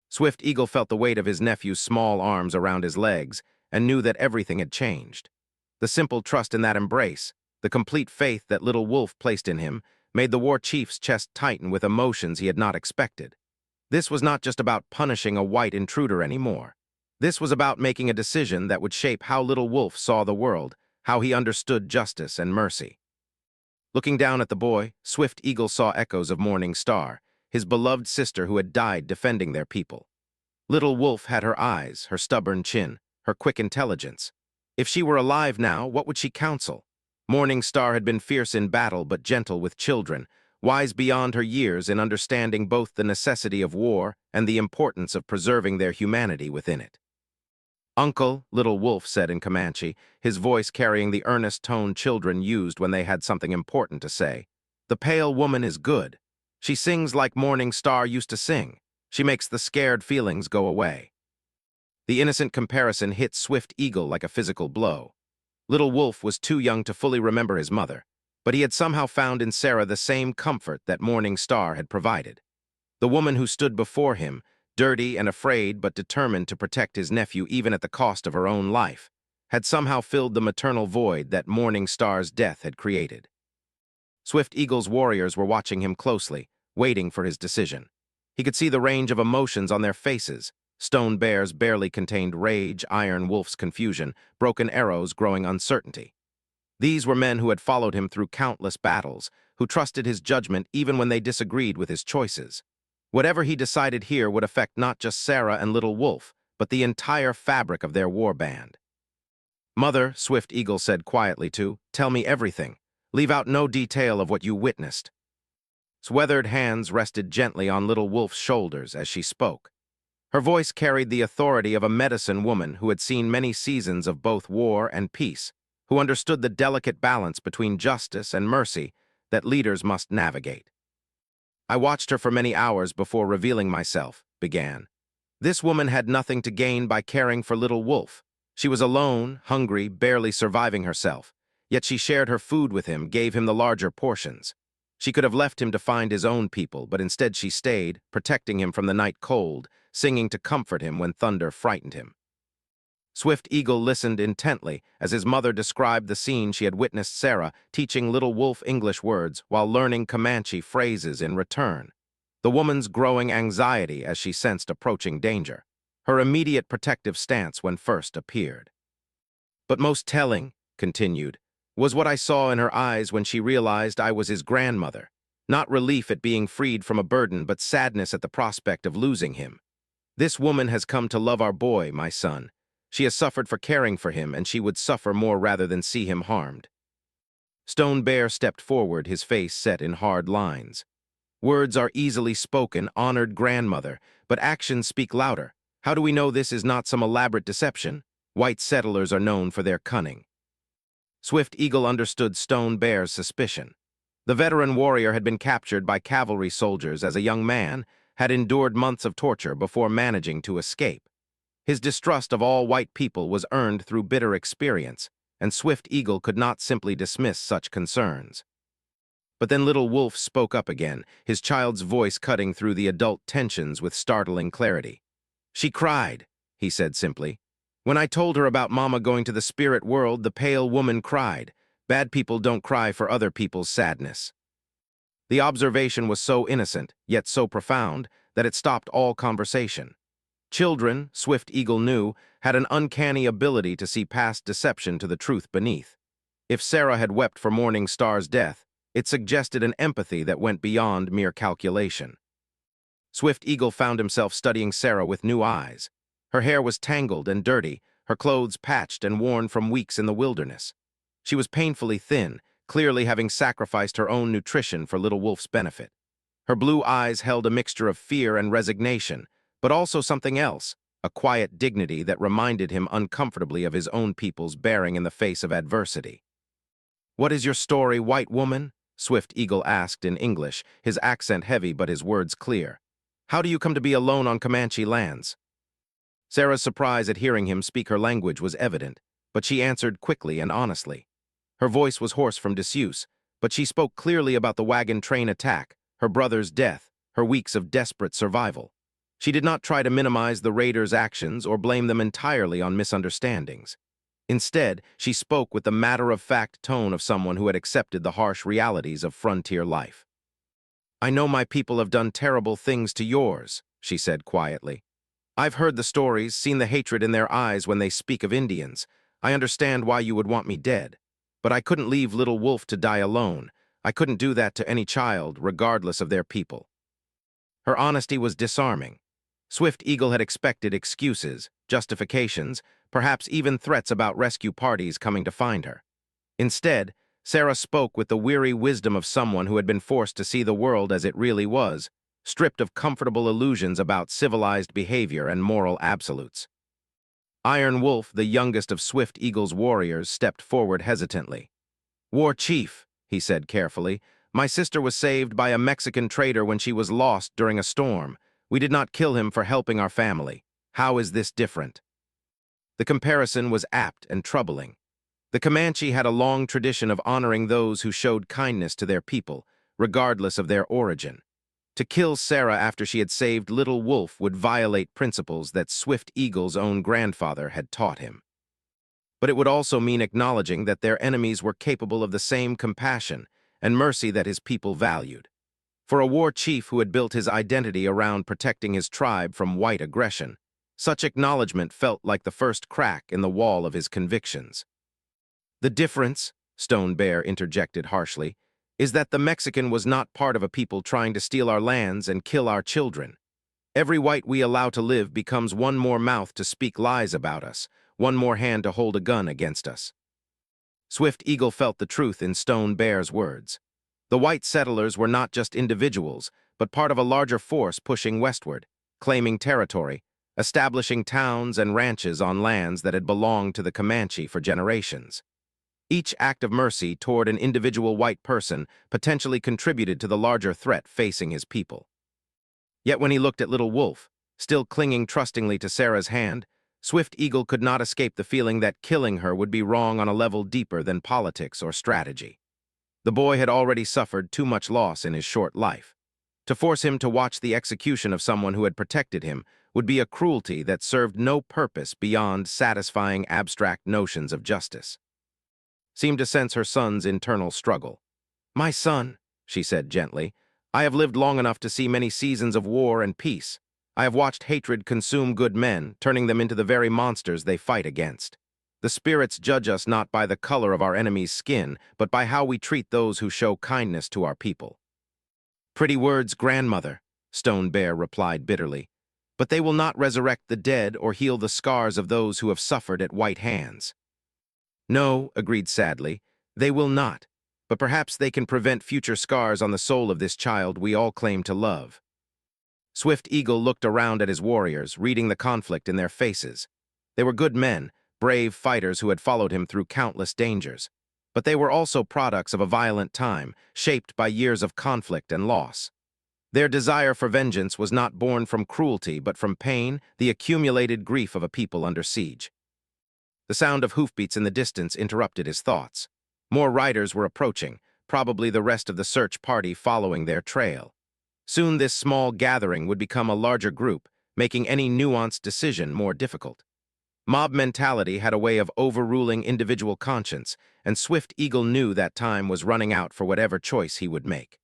Swift Eagle felt the weight of his nephew's small arms around his legs and knew that everything had changed. The simple trust in that embrace, the complete faith that Little Wolf placed in him, made the war chief's chest tighten with emotions he had not expected. This was not just about punishing a white intruder anymore. This was about making a decision that would shape how Little Wolf saw the world, how he understood justice and mercy. Looking down at the boy, Swift Eagle saw echoes of Morning Star, his beloved sister who had died defending their people. Little Wolf had her eyes, her stubborn chin, her quick intelligence. If she were alive now, what would she counsel? Morning Star had been fierce in battle but gentle with children, wise beyond her years in understanding both the necessity of war and the importance of preserving their humanity within it. "Uncle," Little Wolf said in Comanche, his voice carrying the earnest tone children used when they had something important to say. "The pale woman is good. She sings like Morning Star used to sing. She makes the scared feelings go away." The innocent comparison hit Swift Eagle like a physical blow. Little Wolf was too young to fully remember his mother, but he had somehow found in Sarah the same comfort that Morning Star had provided. The woman who stood before him, dirty and afraid but determined to protect his nephew even at the cost of her own life, had somehow filled the maternal void that Morning Star's death had created. Swift Eagle's warriors were watching him closely, waiting for his decision. He could see the range of emotions on their faces. Stone Bear's barely contained rage, Iron Wolf's confusion, Broken Arrow's growing uncertainty. These were men who had followed him through countless battles, who trusted his judgment even when they disagreed with his choices. Whatever he decided here would affect not just Sarah and Little Wolf, but the entire fabric of their war band. "Mother," Swift Eagle said quietly "tell me everything. Leave out no detail of what you witnessed." His weathered hands rested gently on Little Wolf's shoulders as she spoke. Her voice carried the authority of a medicine woman who had seen many seasons of both war and peace, who understood the delicate balance between justice and mercy that leaders must navigate. "I watched her for many hours before revealing myself," began. "This woman had nothing to gain by caring for Little Wolf. She was alone, hungry, barely surviving herself, yet she shared her food with him, gave him the larger portions. She could have left him to find his own people, but instead she stayed, protecting him from the night cold, singing to comfort him when thunder frightened him. Swift Eagle listened intently as his mother described the scene she had witnessed Sarah teaching little Wolf English words while learning Comanche phrases in return. The woman's growing anxiety as she sensed approaching danger. Her immediate protective stance when first appeared. But most telling, continued, was what I saw in her eyes when she realized I was his grandmother. Not relief at being freed from a burden, but sadness at the prospect of losing him. This woman has come to love our boy, my son. She has suffered for caring for him, and she would suffer more rather than see him harmed. Stone Bear stepped forward, his face set in hard lines. Words are easily spoken, honored grandmother, but actions speak louder. How do we know this is not some elaborate deception? White settlers are known for their cunning. Swift Eagle understood Stone Bear's suspicion. The veteran warrior had been captured by cavalry soldiers as a young man, had endured months of torture before managing to escape. His distrust of all white people was earned through bitter experience, and Swift Eagle could not simply dismiss such concerns. But then little Wolf spoke up again, his child's voice cutting through the adult tensions with startling clarity. She cried, he said simply. When I told her about Mama going to the spirit world, the pale woman cried. Bad people don't cry for other people's sadness. The observation was so innocent, yet so profound, that it stopped all conversation. Children, Swift Eagle knew, had an uncanny ability to see past deception to the truth beneath. If Sarah had wept for Morning Star's death, it suggested an empathy that went beyond mere calculation. Swift Eagle found himself studying Sarah with new eyes. Her hair was tangled and dirty, her clothes patched and worn from weeks in the wilderness. She was painfully thin, clearly having sacrificed her own nutrition for little Wolf's benefit. Her blue eyes held a mixture of fear and resignation, but also something else, a quiet dignity that reminded him uncomfortably of his own people's bearing in the face of adversity. "What is your story, white woman?" Swift Eagle asked in English, his accent heavy but his words clear. "How do you come to be alone on Comanche lands?" Sarah's surprise at hearing him speak her language was evident, but she answered quickly and honestly. Her voice was hoarse from disuse, but she spoke clearly about the wagon train attack, her brother's death, her weeks of desperate survival. She did not try to minimize the raiders' actions or blame them entirely on misunderstandings. Instead, she spoke with the matter-of-fact tone of someone who had accepted the harsh realities of frontier life. "I know my people have done terrible things to yours," she said quietly. "I've heard the stories, seen the hatred in their eyes when they speak of Indians. I understand why you would want me dead. But I couldn't leave little Wolf to die alone. I couldn't do that to any child, regardless of their people." Her honesty was disarming. Swift Eagle had expected excuses, justifications, perhaps even threats about rescue parties coming to find her. Instead, Sarah spoke with the weary wisdom of someone who had been forced to see the world as it really was, stripped of comfortable illusions about civilized behavior and moral absolutes. Iron Wolf, the youngest of Swift Eagle's warriors, stepped forward hesitantly. "War Chief," he said carefully, "my sister was saved by a Mexican trader when she was lost during a storm. We did not kill him for helping our family. How is this different?" The comparison was apt and troubling. The Comanche had a long tradition of honoring those who showed kindness to their people, regardless of their origin. To kill Sarah after she had saved little Wolf would violate principles that Swift Eagle's own grandfather had taught him. But it would also mean acknowledging that their enemies were capable of the same compassion and mercy that his people valued. For a war chief who had built his identity around protecting his tribe from white aggression, such acknowledgement felt like the first crack in the wall of his convictions. "The difference," Stone Bear interjected harshly, "is that the Mexican was not part of a people trying to steal our lands and kill our children. Every white we allow to live becomes one more mouth to speak lies about us, one more hand to hold a gun against us." Swift Eagle felt the truth in Stone Bear's words. The white settlers were not just individuals, but part of a larger force pushing westward, claiming territory, establishing towns and ranches on lands that had belonged to the Comanche for generations. Each act of mercy toward an individual white person potentially contributed to the larger threat facing his people. Yet when he looked at little Wolf, still clinging trustingly to Sarah's hand, Swift Eagle could not escape the feeling that killing her would be wrong on a level deeper than politics or strategy. The boy had already suffered too much loss in his short life. To force him to watch the execution of someone who had protected him would be a cruelty that served no purpose beyond satisfying abstract notions of justice. Seemed to sense her son's internal struggle. "My son," she said gently, "I have lived long enough to see many seasons of war and peace. I have watched hatred consume good men, turning them into the very monsters they fight against. The spirits judge us not by the color of our enemy's skin, but by how we treat those who show kindness to our people." "Pretty words, grandmother," Stone Bear replied bitterly, "but they will not resurrect the dead or heal the scars of those who have suffered at white hands." "No," agreed sadly, "they will not, but perhaps they can prevent future scars on the soul of this child we all claim to love." Swift Eagle looked around at his warriors, reading the conflict in their faces. They were good men, brave fighters who had followed him through countless dangers. But they were also products of a violent time, shaped by years of conflict and loss. Their desire for vengeance was not born from cruelty, but from pain, the accumulated grief of a people under siege. The sound of hoofbeats in the distance interrupted his thoughts. More riders were approaching, probably the rest of the search party following their trail. Soon this small gathering would become a larger group, making any nuanced decision more difficult. Mob mentality had a way of overruling individual conscience, and Swift Eagle knew that time was running out for whatever choice he would make.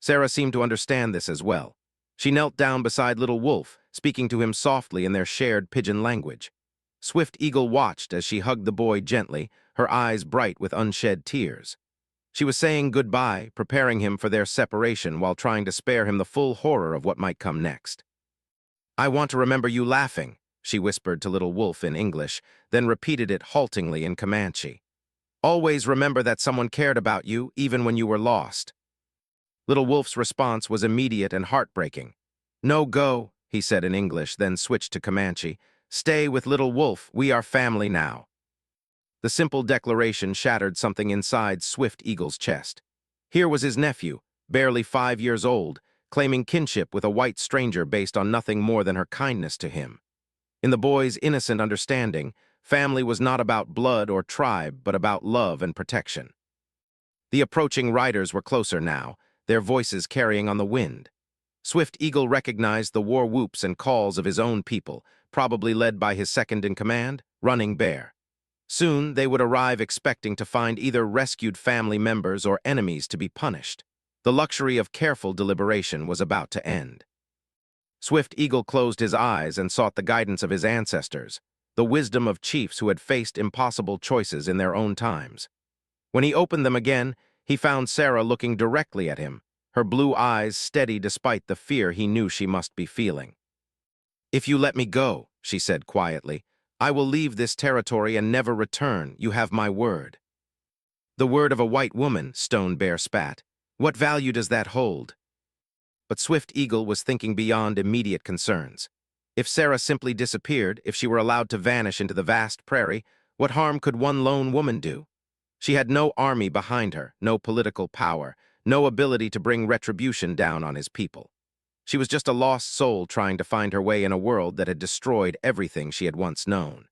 Sarah seemed to understand this as well. She knelt down beside Little Wolf, speaking to him softly in their shared pidgin language. Swift Eagle watched as she hugged the boy gently, her eyes bright with unshed tears. She was saying goodbye, preparing him for their separation while trying to spare him the full horror of what might come next. "I want to remember you laughing," she whispered to Little Wolf in English, then repeated it haltingly in Comanche. "Always remember that someone cared about you, even when you were lost." Little Wolf's response was immediate and heartbreaking. "No go," he said in English, then switched to Comanche. "Stay with Little Wolf, we are family now." The simple declaration shattered something inside Swift Eagle's chest. Here was his nephew, barely 5 years old, claiming kinship with a white stranger based on nothing more than her kindness to him. In the boy's innocent understanding, family was not about blood or tribe, but about love and protection. The approaching riders were closer now, their voices carrying on the wind. Swift Eagle recognized the war whoops and calls of his own people, probably led by his second-in-command, Running Bear. Soon they would arrive expecting to find either rescued family members or enemies to be punished. The luxury of careful deliberation was about to end. Swift Eagle closed his eyes and sought the guidance of his ancestors, the wisdom of chiefs who had faced impossible choices in their own times. When he opened them again, he found Sarah looking directly at him, her blue eyes steady despite the fear he knew she must be feeling. "If you let me go," she said quietly, "I will leave this territory and never return. You have my word." "The word of a white woman," Stone Bear spat. "What value does that hold?" But Swift Eagle was thinking beyond immediate concerns. If Sarah simply disappeared, if she were allowed to vanish into the vast prairie, what harm could one lone woman do? She had no army behind her, no political power, no ability to bring retribution down on his people. She was just a lost soul trying to find her way in a world that had destroyed everything she had once known.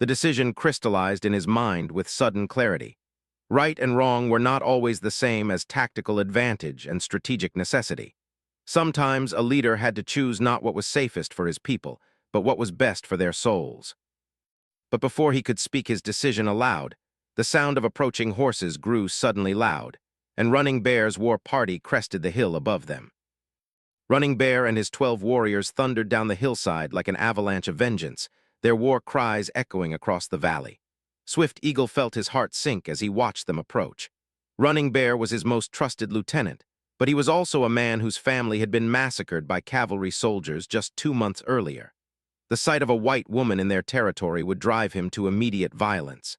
The decision crystallized in his mind with sudden clarity. Right and wrong were not always the same as tactical advantage and strategic necessity. Sometimes a leader had to choose not what was safest for his people, but what was best for their souls. But before he could speak his decision aloud, the sound of approaching horses grew suddenly loud, and Running Bear's war party crested the hill above them. Running Bear and his 12 warriors thundered down the hillside like an avalanche of vengeance, their war cries echoing across the valley. Swift Eagle felt his heart sink as he watched them approach. Running Bear was his most trusted lieutenant, but he was also a man whose family had been massacred by cavalry soldiers just 2 months earlier. The sight of a white woman in their territory would drive him to immediate violence.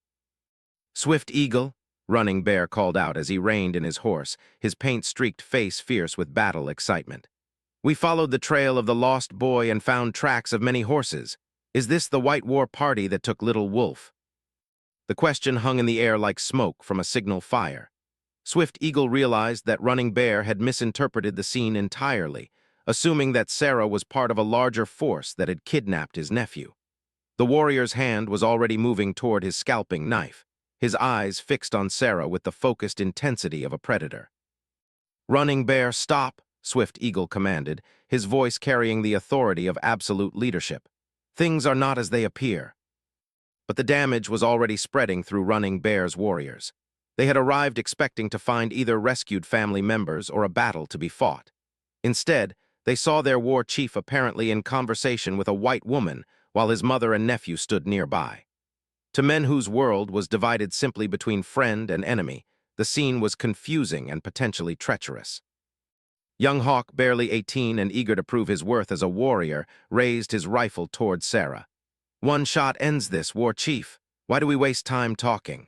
"Swift Eagle," Running Bear called out as he reined in his horse, his paint-streaked face fierce with battle excitement. "We followed the trail of the lost boy and found tracks of many horses. Is this the white war party that took Little Wolf?" The question hung in the air like smoke from a signal fire. Swift Eagle realized that Running Bear had misinterpreted the scene entirely, assuming that Sarah was part of a larger force that had kidnapped his nephew. The warrior's hand was already moving toward his scalping knife. his eyes fixed on Sarah with the focused intensity of a predator. "Running Bear, stop," Swift Eagle commanded, his voice carrying the authority of absolute leadership. "Things are not as they appear." But the damage was already spreading through Running Bear's warriors. They had arrived expecting to find either rescued family members or a battle to be fought. Instead, they saw their war chief apparently in conversation with a white woman while his mother and nephew stood nearby. To men whose world was divided simply between friend and enemy, the scene was confusing and potentially treacherous. Young Hawk, barely 18 and eager to prove his worth as a warrior, raised his rifle toward Sarah. "One shot ends this, War Chief. Why do we waste time talking?"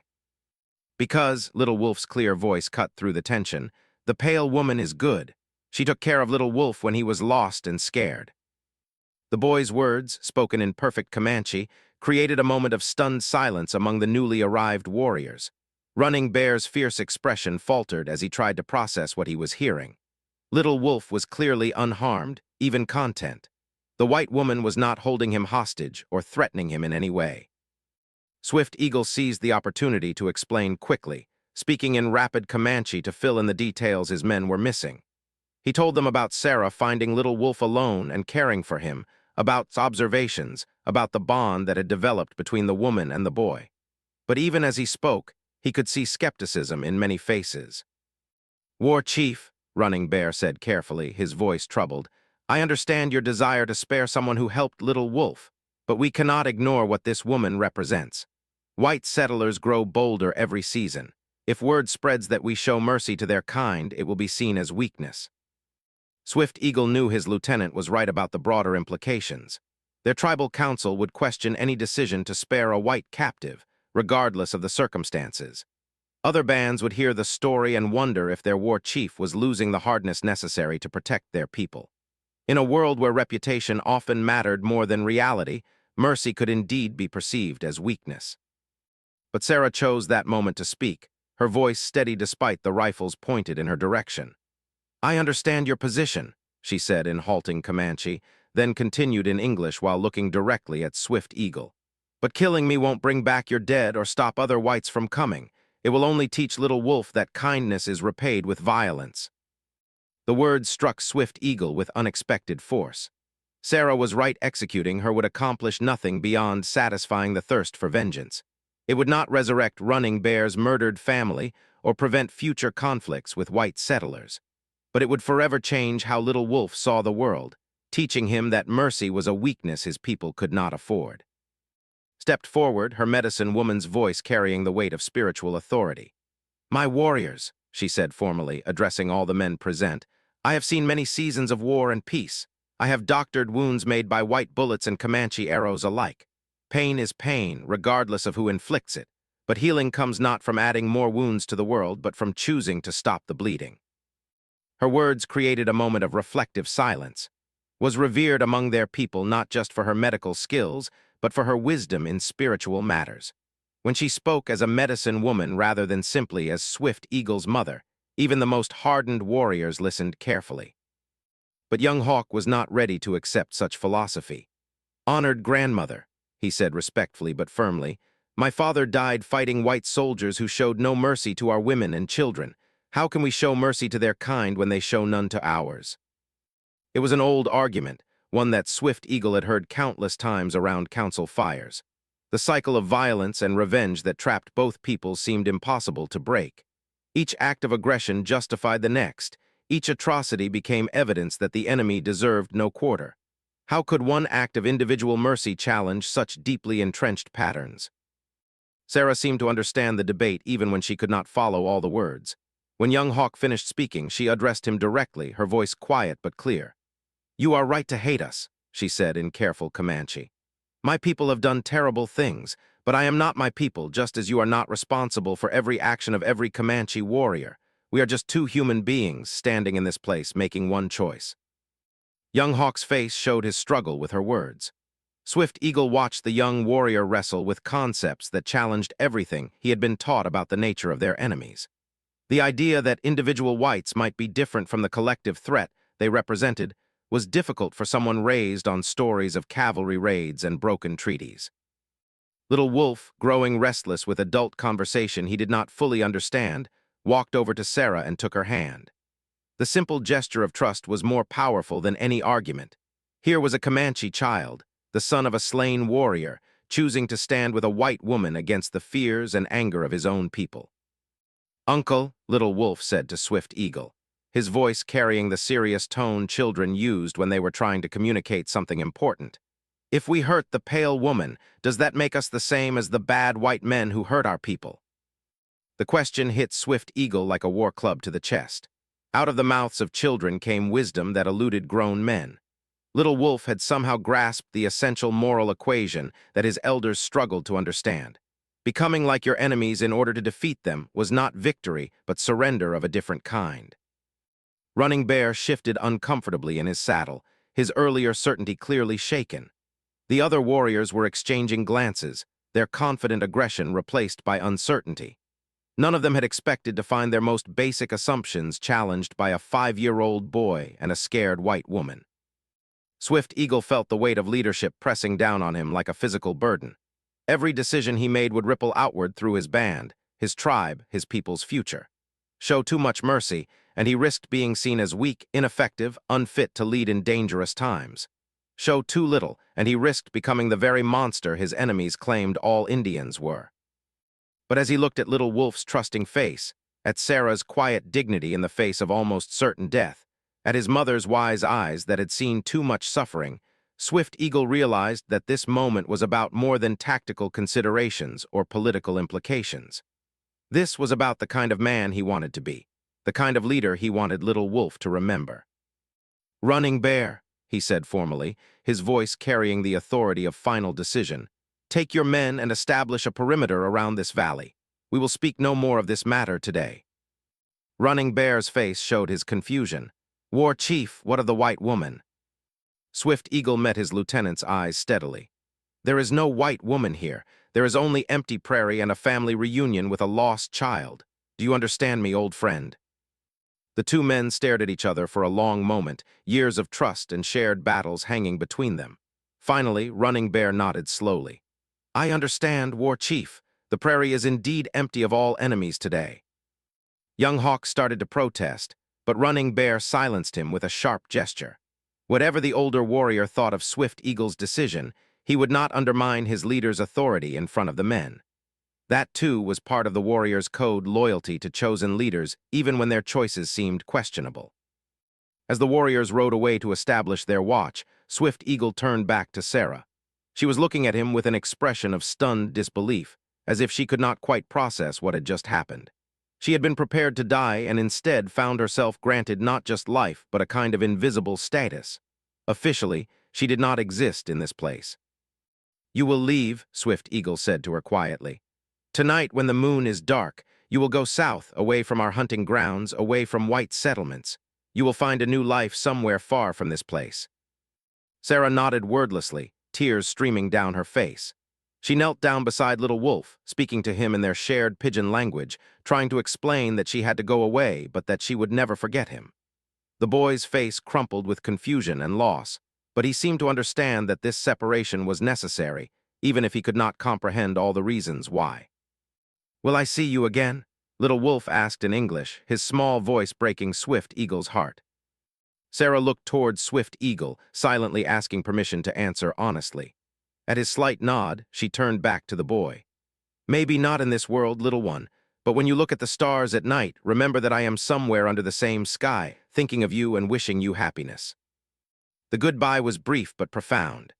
"Because," Little Wolf's clear voice cut through the tension, "the pale woman is good. She took care of Little Wolf when he was lost and scared." The boy's words, spoken in perfect Comanche, created a moment of stunned silence among the newly arrived warriors. Running Bear's fierce expression faltered as he tried to process what he was hearing. Little Wolf was clearly unharmed, even content. The white woman was not holding him hostage or threatening him in any way. Swift Eagle seized the opportunity to explain quickly, speaking in rapid Comanche to fill in the details his men were missing. He told them about Sarah finding Little Wolf alone and caring for him, about observations, about the bond that had developed between the woman and the boy. But even as he spoke, he could see skepticism in many faces. "War Chief," Running Bear said carefully, his voice troubled, "I understand your desire to spare someone who helped Little Wolf, but we cannot ignore what this woman represents. White settlers grow bolder every season. If word spreads that we show mercy to their kind, it will be seen as weakness." Swift Eagle knew his lieutenant was right about the broader implications. Their tribal council would question any decision to spare a white captive, regardless of the circumstances. Other bands would hear the story and wonder if their war chief was losing the hardness necessary to protect their people. In a world where reputation often mattered more than reality, mercy could indeed be perceived as weakness. But Sarah chose that moment to speak, her voice steady despite the rifles pointed in her direction. "I understand your position," she said in halting Comanche, then continued in English while looking directly at Swift Eagle. "But killing me won't bring back your dead or stop other whites from coming. It will only teach Little Wolf that kindness is repaid with violence." The words struck Swift Eagle with unexpected force. Sarah was right, executing her would accomplish nothing beyond satisfying the thirst for vengeance. It would not resurrect Running Bear's murdered family or prevent future conflicts with white settlers. But it would forever change how Little Wolf saw the world, teaching him that mercy was a weakness his people could not afford. Stepped forward, her medicine woman's voice carrying the weight of spiritual authority. "My warriors," she said formally, addressing all the men present, "I have seen many seasons of war and peace. I have doctored wounds made by white bullets and Comanche arrows alike. Pain is pain, regardless of who inflicts it, but healing comes not from adding more wounds to the world, but from choosing to stop the bleeding." Her words created a moment of reflective silence. Was revered among their people not just for her medical skills, but for her wisdom in spiritual matters. When she spoke as a medicine woman rather than simply as Swift Eagle's mother, even the most hardened warriors listened carefully. But young Hawk was not ready to accept such philosophy. "Honored grandmother," he said respectfully but firmly, "my father died fighting white soldiers who showed no mercy to our women and children. How can we show mercy to their kind when they show none to ours?" It was an old argument, one that Swift Eagle had heard countless times around council fires. The cycle of violence and revenge that trapped both peoples seemed impossible to break. Each act of aggression justified the next. Each atrocity became evidence that the enemy deserved no quarter. How could one act of individual mercy challenge such deeply entrenched patterns? Sarah seemed to understand the debate even when she could not follow all the words. When young Hawk finished speaking, she addressed him directly, her voice quiet but clear. "You are right to hate us," she said in careful Comanche. "My people have done terrible things, but I am not my people, just as you are not responsible for every action of every Comanche warrior. We are just two human beings standing in this place making one choice." Young Hawk's face showed his struggle with her words. Swift Eagle watched the young warrior wrestle with concepts that challenged everything he had been taught about the nature of their enemies. The idea that individual whites might be different from the collective threat they represented was difficult for someone raised on stories of cavalry raids and broken treaties. Little Wolf, growing restless with adult conversation he did not fully understand, walked over to Sarah and took her hand. The simple gesture of trust was more powerful than any argument. Here was a Comanche child, the son of a slain warrior, choosing to stand with a white woman against the fears and anger of his own people. "Uncle," Little Wolf said to Swift Eagle, his voice carrying the serious tone children used when they were trying to communicate something important. "If we hurt the pale woman, does that make us the same as the bad white men who hurt our people?" The question hit Swift Eagle like a war club to the chest. Out of the mouths of children came wisdom that eluded grown men. Little Wolf had somehow grasped the essential moral equation that his elders struggled to understand. Becoming like your enemies in order to defeat them was not victory, but surrender of a different kind. Running Bear shifted uncomfortably in his saddle, his earlier certainty clearly shaken. The other warriors were exchanging glances, their confident aggression replaced by uncertainty. None of them had expected to find their most basic assumptions challenged by a 5-year-old boy and a scared white woman. Swift Eagle felt the weight of leadership pressing down on him like a physical burden. Every decision he made would ripple outward through his band, his tribe, his people's future. Show too much mercy, and he risked being seen as weak, ineffective, unfit to lead in dangerous times. Show too little, and he risked becoming the very monster his enemies claimed all Indians were. But as he looked at Little Wolf's trusting face, at Sarah's quiet dignity in the face of almost certain death, at his mother's wise eyes that had seen too much suffering, Swift Eagle realized that this moment was about more than tactical considerations or political implications. This was about the kind of man he wanted to be, the kind of leader he wanted Little Wolf to remember. "Running Bear," he said formally, his voice carrying the authority of final decision, "take your men and establish a perimeter around this valley. We will speak no more of this matter today." Running Bear's face showed his confusion. "War Chief, what of the white woman?" Swift Eagle met his lieutenant's eyes steadily. "There is no white woman here. There is only empty prairie and a family reunion with a lost child. Do you understand me, old friend?" The two men stared at each other for a long moment, years of trust and shared battles hanging between them. Finally, Running Bear nodded slowly. "I understand, War Chief. The prairie is indeed empty of all enemies today." Young Hawk started to protest, but Running Bear silenced him with a sharp gesture. Whatever the older warrior thought of Swift Eagle's decision, he would not undermine his leader's authority in front of the men. That, too, was part of the warrior's code: loyalty to chosen leaders, even when their choices seemed questionable. As the warriors rode away to establish their watch, Swift Eagle turned back to Sarah. She was looking at him with an expression of stunned disbelief, as if she could not quite process what had just happened. She had been prepared to die and instead found herself granted not just life, but a kind of invisible status. Officially, she did not exist in this place. "You will leave," Swift Eagle said to her quietly. "Tonight, when the moon is dark, you will go south, away from our hunting grounds, away from white settlements. You will find a new life somewhere far from this place." Sarah nodded wordlessly, tears streaming down her face. She knelt down beside Little Wolf, speaking to him in their shared pidgin language, trying to explain that she had to go away, but that she would never forget him. The boy's face crumpled with confusion and loss, but he seemed to understand that this separation was necessary, even if he could not comprehend all the reasons why. "Will I see you again?" Little Wolf asked in English, his small voice breaking Swift Eagle's heart. Sarah looked toward Swift Eagle, silently asking permission to answer honestly. At his slight nod, she turned back to the boy. "Maybe not in this world, little one, but when you look at the stars at night, remember that I am somewhere under the same sky, thinking of you and wishing you happiness." The goodbye was brief but profound.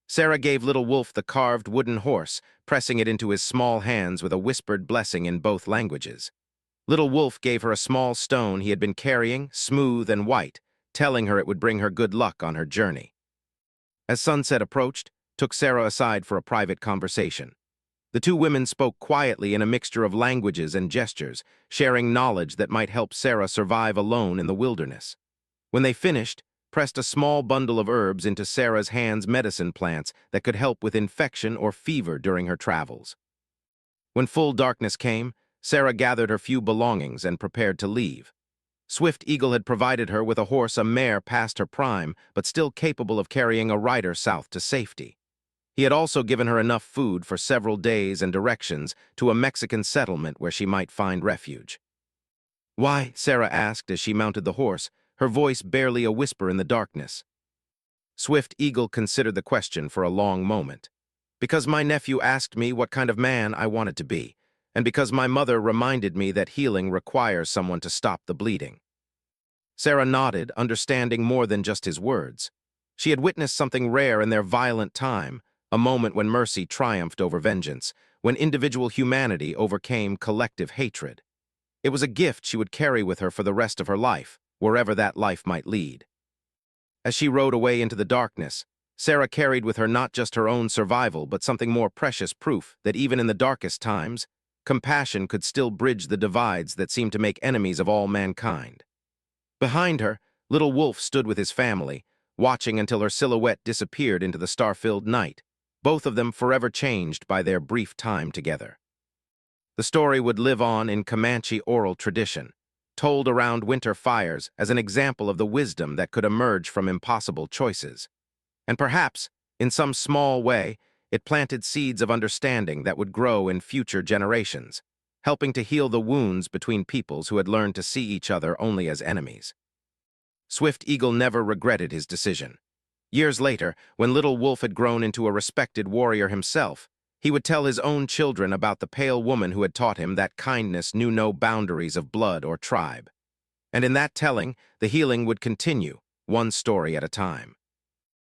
Sarah gave Little Wolf the carved wooden horse, pressing it into his small hands with a whispered blessing in both languages. Little Wolf gave her a small stone he had been carrying, smooth and white, telling her it would bring her good luck on her journey. As sunset approached, took Sarah aside for a private conversation. The two women spoke quietly in a mixture of languages and gestures, sharing knowledge that might help Sarah survive alone in the wilderness. When they finished, pressed a small bundle of herbs into Sarah's hands, medicine plants that could help with infection or fever during her travels. When full darkness came, Sarah gathered her few belongings and prepared to leave. Swift Eagle had provided her with a horse, a mare past her prime, but still capable of carrying a rider south to safety. He had also given her enough food for several days and directions to a Mexican settlement where she might find refuge. "Why?" Sarah asked as she mounted the horse, her voice barely a whisper in the darkness. Swift Eagle considered the question for a long moment. "Because my nephew asked me what kind of man I wanted to be, and because my mother reminded me that healing requires someone to stop the bleeding." Sarah nodded, understanding more than just his words. She had witnessed something rare in their violent time, a moment when mercy triumphed over vengeance, when individual humanity overcame collective hatred. It was a gift she would carry with her for the rest of her life, wherever that life might lead. As she rode away into the darkness, Sarah carried with her not just her own survival, but something more precious, proof that even in the darkest times, compassion could still bridge the divides that seemed to make enemies of all mankind. Behind her, little Wolf stood with his family, watching until her silhouette disappeared into the star-filled night, both of them forever changed by their brief time together. The story would live on in Comanche oral tradition, told around winter fires as an example of the wisdom that could emerge from impossible choices. And perhaps, in some small way, it planted seeds of understanding that would grow in future generations, helping to heal the wounds between peoples who had learned to see each other only as enemies. Swift Eagle never regretted his decision. Years later, when Little Wolf had grown into a respected warrior himself, he would tell his own children about the pale woman who had taught him that kindness knew no boundaries of blood or tribe. And in that telling, the healing would continue, one story at a time.